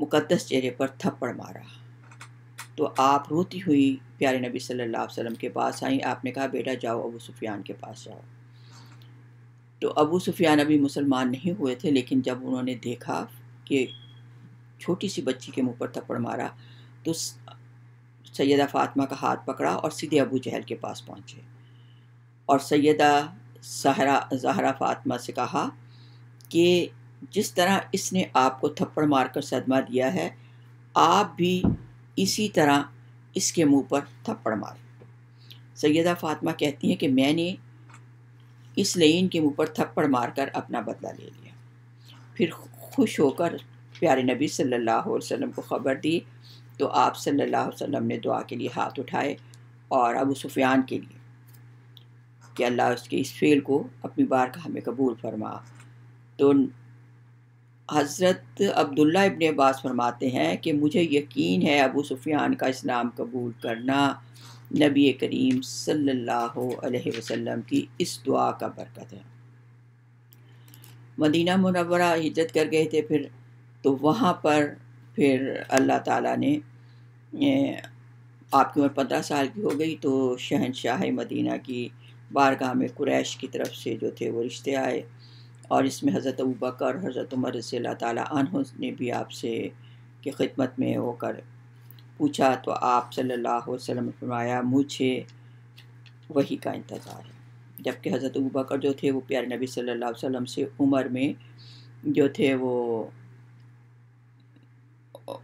مقدس چہرے پر تھپڑ مارا۔ تو آپ روتی ہوئی پیارے نبی صلی اللہ علیہ وسلم کے پاس آئیں۔ آپ نے کہا بیٹا جاؤ ابو سفیان کے پاس جاؤ۔ تو ابو سفیان ابھی مسلمان نہیں ہوئے تھے، لیکن جب انہوں نے دیکھا کہ چھوٹی سی بچی کے منہ پر تھپڑ مارا تو سیدہ فاطمہ کا ہاتھ پکڑا اور سیدھے ابو جہل کے پاس پہنچے اور سیدہ زہرا فاطمہ سے کہا کہ جس طرح اس نے آپ کو تھپڑ مار کر صدمہ دیا ہے، آپ بھی اسی طرح اس کے منہ پر تھپڑ ماریں۔ سیدہ فاطمہ کہتی ہیں کہ میں نے اس لعین کے منہ پر تھپڑ مار کر اپنا بدلہ لے لیا، پھر خوش ہو کر پیارے نبی صلی اللہ علیہ وسلم کو خبر دی تو آپ صلی اللہ علیہ وسلم نے دعا کے لیے ہاتھ اٹھائے اور ابو سفیان کے لیے کہ اللہ اس کے اس فعل کو اپنی بارگاہ میں قبول فرما۔ تو حضرت عبداللہ ابن عباس فرماتے ہیں کہ مجھے یقین ہے ابو سفیان کا اسلام قبول کرنا نبی کریم صلی اللہ علیہ وسلم کی اس دعا کا برکت ہے۔ مدینہ منورہ ہجرت کر گئے تھے پھر، تو وہاں پر پھر اللہ تعالیٰ نے آپ کی عمر 15 سال کی ہو گئی تو شہنشاہ مدینہ کی بارگاہ میں قریش کی طرف سے جو تھے وہ رشتے آئے، اور اس میں حضرت ابوبکر اور حضرت عمر رضی اللہ تعالیٰ عنہ نے بھی آپ سے کی خدمت میں ہو کر پوچھا تو آپ صلی اللہ علیہ وسلم نے فرمایا مجھے وحی کا انتظار ہے۔ جبکہ حضرت ابوبکر جو تھے وہ پیارے نبی صلی اللہ علیہ وسلم سے عمر میں جو تھے وہ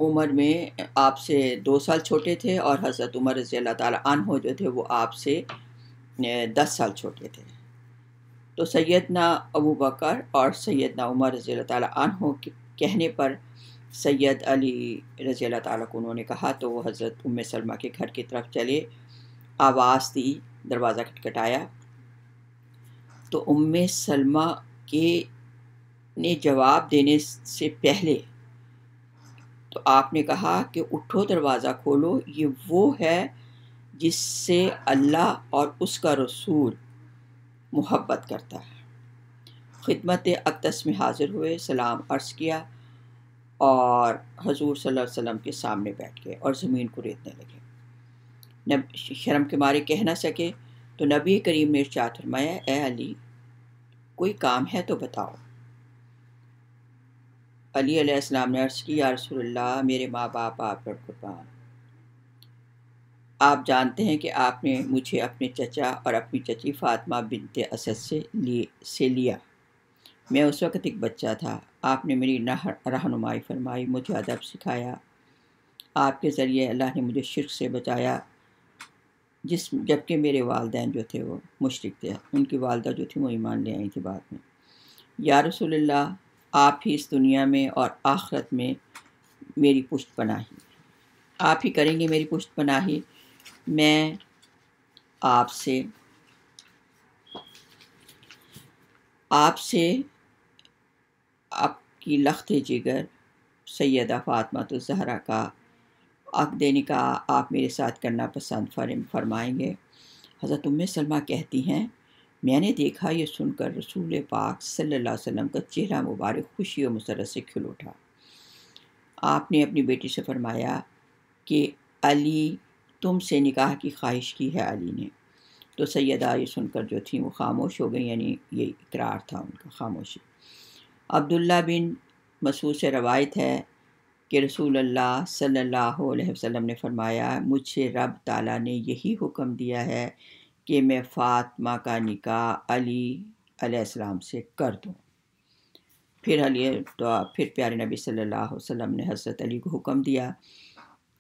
عمر میں آپ سے 2 سال چھوٹے تھے، اور حضرت عمر رضی اللہ تعالیٰ عنہ جو تھے وہ آپ سے 10 سال چھوٹے تھے۔ تو سیدنا ابوبکر اور سیدنا عمر رضی اللہ تعالیٰ عنہ کے کہنے پر سید علی رضی اللہ تعالیٰ کو انہوں نے کہا تو وہ حضرت ام سلمہ کے گھر کی طرف چلے، آواز دی، دروازہ کھٹکھٹایا تو ام سلمہ کے نے جواب دینے سے پہلے تو آپ نے کہا کہ اٹھو دروازہ کھولو، یہ وہ ہے جس سے اللہ اور اس کا رسول محبت کرتا ہے۔ خدمت اقدس میں حاضر ہوئے، سلام عرض کیا اور حضور صلی اللہ علیہ وسلم کے سامنے بیٹھ گئے اور زمین کو ریتنے لگے۔ شرم کے مارے کہہ نہ سکے تو نبی کریم نے ارشاد فرمایا اے علی کوئی کام ہے تو بتاؤ۔ علی علیہ السلام نے عرض کی یا رسول اللہ میرے ماں باپ آپ پر قربان، آپ جانتے ہیں کہ آپ نے مجھے اپنے چچا اور اپنی چچی فاطمہ بنت اسد سے لیا۔ میں اس وقت ایک بچہ تھا، آپ نے میری رہنمائی فرمائی، مجھے ادب سکھایا، آپ کے ذریعے اللہ نے مجھے شرک سے بچایا، جبکہ میرے والدین جو تھے وہ مشرک تھے، ان کی والدہ جو تھی وہ ایمان لے آئی تھی بعد میں۔ یا رسول اللہ آپ ہی اس دنیا میں اور آخرت میں میری پشت پناہی، آپ ہی کریں گے میری پشت پناہی۔ میں آپ سے آپ کی لخت جگر سیدہ فاطمہ الزہرا کا عقد نکاح آپ میرے ساتھ کرنا پسند فرمائیں گے۔ حضرت ام سلمہ کہتی ہیں میں نے دیکھا یہ سن کر رسول پاک صلی اللہ علیہ وسلم کا چہرہ مبارک خوشی و مسرت سے کھل اٹھا۔ آپ نے اپنی بیٹی سے فرمایا کہ علی تم سے نکاح کی خواہش کی ہے علی نے۔ تو سیدہ یہ سن کر جو تھیں وہ خاموش ہو گئی، یعنی یہ اقرار تھا ان کا، خاموشی۔ عبداللہ بن مسعود سے روایت ہے کہ رسول اللہ صلی اللہ علیہ وسلم نے فرمایا مجھے رب تعالیٰ نے یہی حکم دیا ہے کہ میں فاطمہ کا نکاح علی علیہ السلام سے کر دوں۔ پھر پیارے نبی صلی اللہ علیہ وسلم نے حضرت علی کو حکم دیا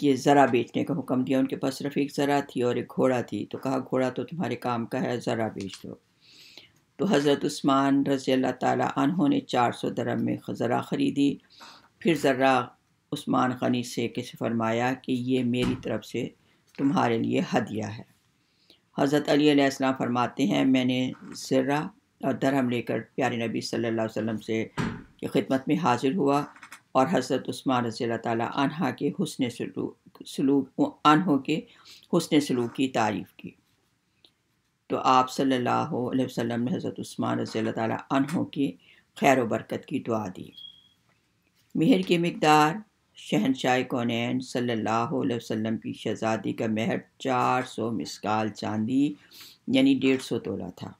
کہ ذرا بیچنے کا حکم دیا۔ ان کے پاس صرف ایک ذرا تھی اور ایک گھوڑا تھی، تو کہا گھوڑا تو تمہارے کام کا ہے، ذرا بیچ دو۔ تو حضرت عثمان رضی اللہ تعالیٰ عنہ نے 400 درہم میں ذرا خریدی۔ پھر ذرا عثمان غنی سے کسی فرمایا کہ یہ میری طرف سے تمہارے لیے ہدیہ ہے۔ حضرت علی علیہ السلام فرماتے ہیں میں نے ذرا اور درہم لے کر پیارے نبی صلی اللہ علیہ وسلم سے کی خدمت میں حاضر ہوا اور حضرت عثمان رضی اللہ تعالیٰ عنہ کے حسن سلوک کی تعریف کی۔ تو آپ صلی اللہ علیہ وسلم نے حضرت عثمان رضی اللہ تعالیٰ عنہ کی خیر و برکت کی دعا دی۔ مہر کی مقدار شہنشاہ کونین صلی اللہ علیہ وسلم کی شہزادی کا مہر 400 مسکال چاندی یعنی 150 تولہ تھا۔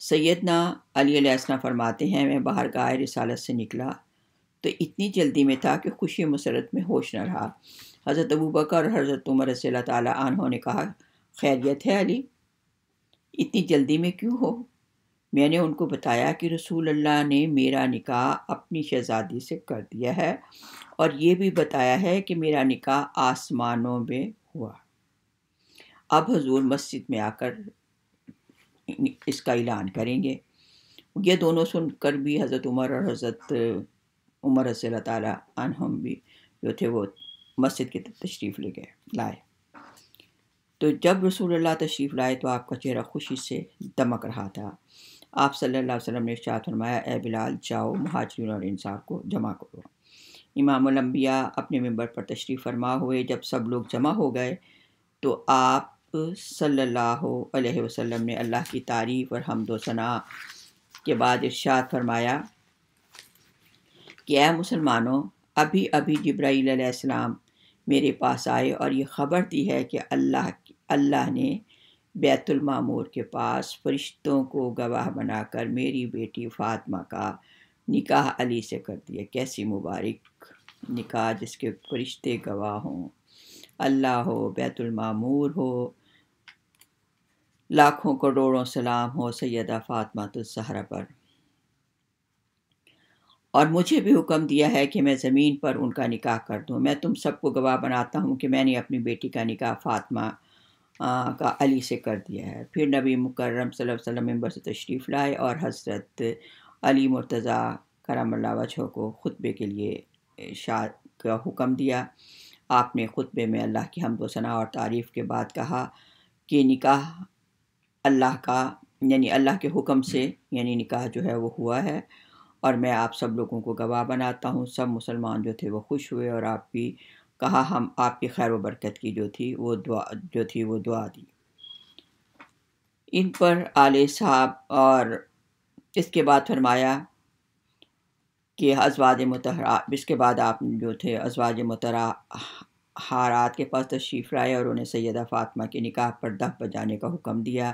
سیدنا علی علیہ السلام فرماتے ہیں میں باہر گاہ رسالت سے نکلا تو اتنی جلدی میں تھا کہ خوشی مسرت میں ہوش نہ رہا۔ حضرت ابوبکر اور حضرت عمر رضی اللہ تعالیٰ عنہ نے کہا خیریت ہے علی، اتنی جلدی میں کیوں ہو؟ میں نے ان کو بتایا کہ رسول اللہ نے میرا نکاح اپنی شہزادی سے کر دیا ہے اور یہ بھی بتایا ہے کہ میرا نکاح آسمانوں میں ہوا۔ اب حضور مسجد میں آ کر اس کا اعلان کریں گے۔ یہ دونوں سن کر بھی حضرت عمر اور حضرت عمر رضی اللہ تعالیٰ عنہم بھی جو تھے وہ مسجد کی تشریف لائے۔ تو جب رسول اللہ تشریف لائے تو آپ کا چہرہ خوشی سے دمک رہا تھا۔ آپ صلی اللہ علیہ وسلم نے ارشاد فرمایا اے بلال جاؤ مہاجرین اور انصار کو جمع کرو۔ امام الانبیاء اپنے ممبر پر تشریف فرما ہوئے۔ جب سب لوگ جمع ہو گئے تو آپ صلی اللہ علیہ وسلم نے اللہ کی تعریف اور حمد و ثنا کے بعد ارشاد فرمایا کہ اے مسلمانوں، ابھی ابھی جبرائیل علیہ السلام میرے پاس آئے اور یہ خبر دی ہے کہ اللہ نے بیت المعمور کے پاس فرشتوں کو گواہ بنا کر میری بیٹی فاطمہ کا نکاح علی سے کر دیا۔ کیسی مبارک نکاح جس کے فرشتے گواہ ہوں، اللہ ہو، بیت المعمور ہو، لاکھوں کروڑوں سلام ہو سیدہ فاطمہ الزہرا پر۔ اور مجھے بھی حکم دیا ہے کہ میں زمین پر ان کا نکاح کر دوں۔ میں تم سب کو گواہ بناتا ہوں کہ میں نے اپنی بیٹی کا نکاح فاطمہ کا علی سے کر دیا ہے۔ پھر نبی مکرم صلی اللہ علیہ وسلم ممبر سے تشریف لائے اور حضرت علی مرتضیٰ کرم اللہ وجہہ کو خطبے کے لیے ارشاد کا حکم دیا۔ آپ نے خطبے میں اللہ کی حمد و ثنا اور تعریف کے بعد کہا کہ نکاح اللہ کا یعنی اللہ کے حکم سے یعنی نکاح جو ہے وہ ہوا ہے اور میں آپ سب لوگوں کو گواہ بناتا ہوں۔ سب مسلمان جو تھے وہ خوش ہوئے اور آپ بھی کہا ہم آپ کی خیر و برکت کی جو تھی وہ دعا دی۔ ان پر آل صاحب اور اس کے بعد فرمایا کہ ازواج مطہرات، اس کے بعد آپ جو تھے ازواج مطہرات کے پاس تشریف لائے اور انہیں سیدہ فاطمہ کے نکاح پر دف بجانے کا حکم دیا۔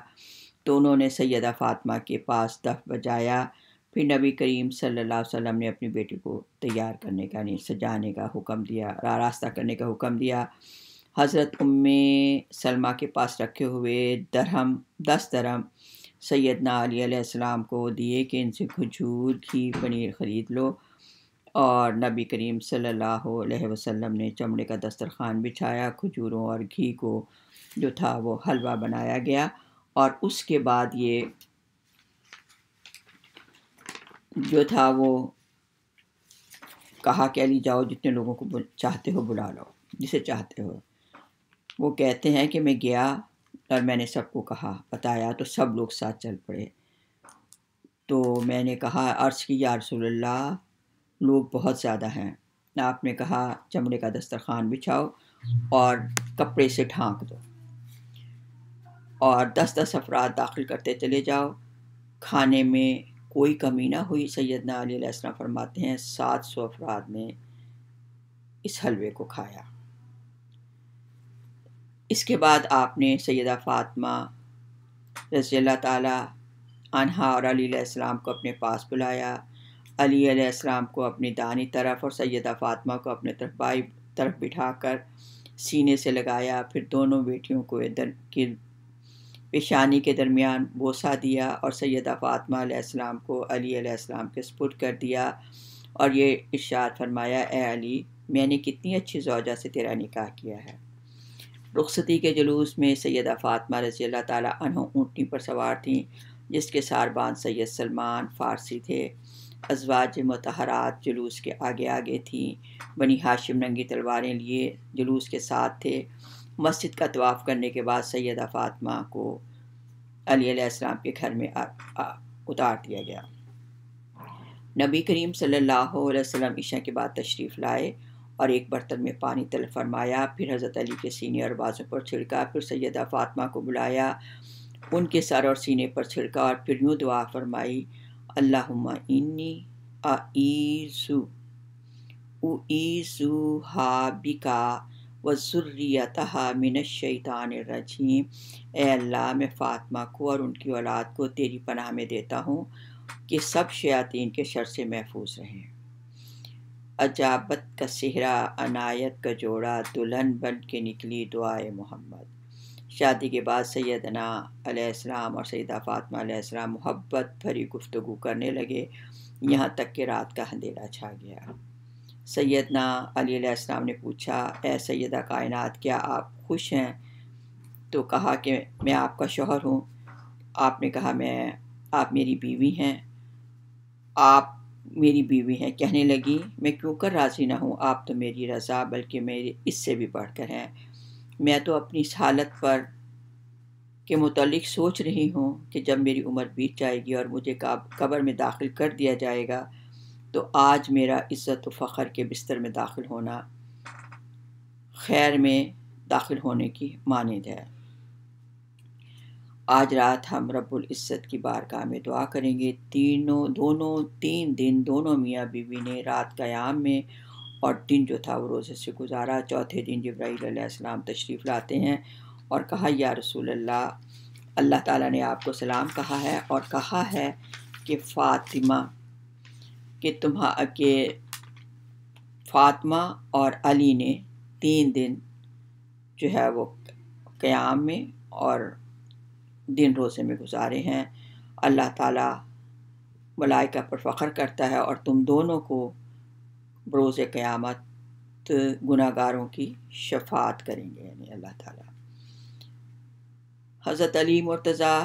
تو انہوں نے سیدہ فاطمہ کے پاس دف بجایا۔ پھر نبی کریم صلی اللہ علیہ وسلم نے اپنی بیٹی کو تیار کرنے کا یعنی سجانے کا حکم دیا، آراستہ کرنے کا حکم دیا۔ حضرت ام سلمہ کے پاس رکھے ہوئے 10 درہم سیدنا علی علیہ السلام کو دیے کہ ان سے کھجور، گھی، پنیر خرید لو، اور نبی کریم صلی اللہ علیہ وسلم نے چمڑے کا دسترخوان بچھایا، کھجوروں اور گھی کو جو تھا وہ حلوہ بنایا گیا، اور اس کے بعد یہ جو تھا وہ کہا کہ علی جاؤ جتنے لوگوں کو چاہتے ہو بلا لو، جسے چاہتے ہو۔ وہ کہتے ہیں کہ میں گیا اور میں نے سب کو کہا بتایا تو سب لوگ ساتھ چل پڑے۔ تو میں نے کہا عرض کی یا رسول اللہ لوگ بہت زیادہ ہیں۔ آپ نے کہا چمڑے کا دسترخوان بچھاؤ اور کپڑے سے ڈھانک دو اور 10 افراد داخل کرتے چلے جاؤ۔ کھانے میں کوئی کمی نہ ہوئی۔ سیدنا علی علیہ السلام فرماتے ہیں 700 افراد نے اس حلوے کو کھایا۔ اس کے بعد آپ نے سیدہ فاطمہ رضی اللہ تعالیٰ عنہا اور علی علیہ السلام کو اپنے پاس بلایا۔ علی علیہ السلام کو اپنی دائیں طرف اور سیدہ فاطمہ کو اپنے بائیں طرف بٹھا کر سینے سے لگایا۔ پھر دونوں بیٹیوں کو پیشانی کے درمیان بوسہ دیا اور سیدہ فاطمہ علیہ السلام کو علی علیہ السلام کے سپرد کر دیا اور یہ ارشاد فرمایا اے علی میں نے کتنی اچھی زوجہ سے تیرا نکاح کیا ہے۔ رخصتی کے جلوس میں سیدہ فاطمہ رضی اللہ تعالیٰ عنہ اونٹنی پر سوار تھیں جس کے ساربان سید سلمان فارسی تھے۔ ازواج مطہرات جلوس کے آگے آگے تھیں۔ بنی ہاشم ننگی تلواریں لیے جلوس کے ساتھ تھے۔ مسجد کا طواف کرنے کے بعد سیدہ فاطمہ کو علی علیہ السلام کے گھر میں اتار دیا گیا۔ نبی کریم صلی اللہ علیہ وسلم عشاء کے بعد تشریف لائے اور ایک برتن میں پانی طلب فرمایا، پھر حضرت علی کے سینے اور بازوں پر چھڑکا، پھر سیدہ فاطمہ کو بلایا، ان کے سر اور سینے پر چھڑکا اور پھر یوں دعا فرمائی اللہم انی اعیذ اعیذھا بکا وذریتھا من الشیطان الرجیم، اے اللہ میں فاطمہ کو اور ان کی اولاد کو تیری پناہ میں دیتا ہوں کہ سب شیاطین کے شر سے محفوظ رہیں۔ اجابت کا صحرا عنایت کا جوڑا، دلہن بن کے نکلی دعائے محمد۔ شادی کے بعد سیدنا علیہ السلام اور سیدہ فاطمہ علیہ السلام محبت بھری گفتگو کرنے لگے، یہاں تک کہ رات کا اندھیرا چھا گیا۔ سیدنا علی علیہ السلام نے پوچھا، اے سیدہ کائنات، کیا آپ خوش ہیں؟ تو کہا کہ میں آپ کا شوہر ہوں۔ آپ نے کہا آپ میری بیوی ہیں۔ آپ میری بیوی ہیں۔ کہنے لگی، میں کیوں کر راضی نہ ہوں، آپ تو میری رضا بلکہ میری اس سے بھی بڑھ کر ہیں۔ میں تو اپنی اس حالت پر کے متعلق سوچ رہی ہوں کہ جب میری عمر بیت جائے گی اور مجھے قبر میں داخل کر دیا جائے گا تو آج میرا عزت و فخر کے بستر میں داخل ہونا خیر میں داخل ہونے کی مانند ہے۔ آج رات ہم رب العزت کی بارگاہ میں دعا کریں گے۔ تین دن دونوں میاں بیوی نے رات قیام میں اور دن جو تھا وہ روزے سے گزارا۔ چوتھے دن جبرائیل علیہ السلام تشریف لاتے ہیں اور کہا، یا رسول اللہ، اللہ تعالیٰ نے آپ کو سلام کہا ہے اور کہا ہے کہ فاطمہ اور علی نے 3 دن جو ہے وہ قیام میں اور دن روزے میں گزارے ہیں۔ اللہ تعالیٰ ملائکہ پر فخر کرتا ہے اور تم دونوں کو بروز قیامت گناہ گاروں کی شفاعت کریں گے، یعنی اللہ تعالیٰ۔ حضرت علی مرتضیٰ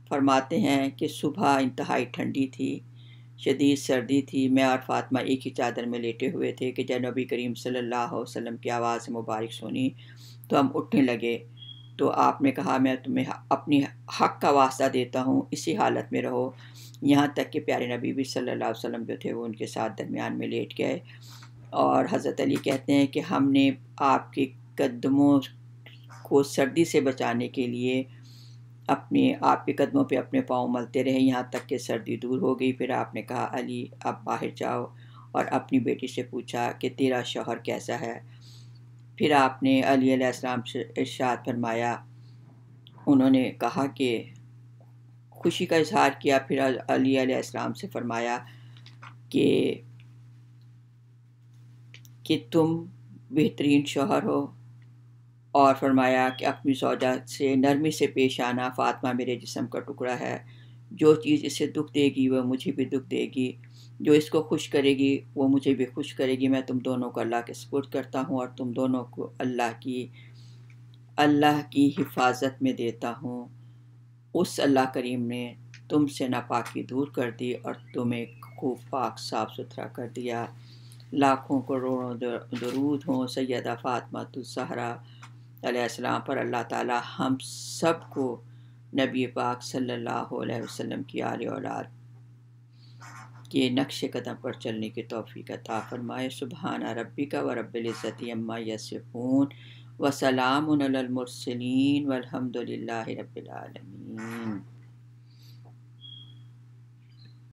فرماتے ہیں کہ صبح انتہائی ٹھنڈی تھی، شدید سردی تھی۔ میں اور فاطمہ ایک ہی چادر میں لیٹے ہوئے تھے کہ جب نبی کریم صلی اللہ علیہ وسلم کی آواز مبارک سنی تو ہم اٹھنے لگے۔ تو آپ نے کہا، میں تمہیں اپنی حق کا واسطہ دیتا ہوں، اسی حالت میں رہو، یہاں تک کہ پیارے نبی بھی صلی اللہ علیہ وسلم جو تھے وہ ان کے ساتھ درمیان میں لیٹ گئے۔ اور حضرت علی کہتے ہیں کہ ہم نے آپ کے قدموں کو سردی سے بچانے کے لیے آپ کے قدموں پہ اپنے پاؤں ملتے رہے، یہاں تک کہ سردی دور ہو گئی۔ پھر آپ نے کہا، علی اب باہر جاؤ، اور اپنی بیٹی سے پوچھا کہ تیرا شوہر کیسا ہے۔ پھر آپ نے علی علیہ السلام سے ارشاد فرمایا، انہوں نے کہا کہ خوشی کا اظہار کیا۔ پھر علی علیہ السلام سے فرمایا کہ تم بہترین شوہر ہو، اور فرمایا کہ اپنی زوجہ سے نرمی سے پیش آنا، فاطمہ میرے جسم کا ٹکڑا ہے، جو چیز اسے دکھ دے گی وہ مجھے بھی دکھ دے گی، جو اس کو خوش کرے گی وہ مجھے بھی خوش کرے گی۔ میں تم دونوں کو اللہ کے سپرد کرتا ہوں اور تم دونوں کو اللہ کی حفاظت میں دیتا ہوں۔ اس اللہ کریم نے تم سے ناپاکی دور کر دی اور تمہیں خوب پاک صاف ستھرا کر دیا۔ لاکھوں کروڑوں درود ہوں سیدہ فاطمہ الزہرا علیہ السلام پر۔ اللہ تعالی ہم سب کو نبی پاک صلی اللہ علیہ وسلم کی آل اولاد کے نقش قدم پر چلنے کی توفیق عطا فرمائے۔ سبحان ربک ورب العزت عما یصفون وسلام علی المرسلین والحمد للہ رب العالمین۔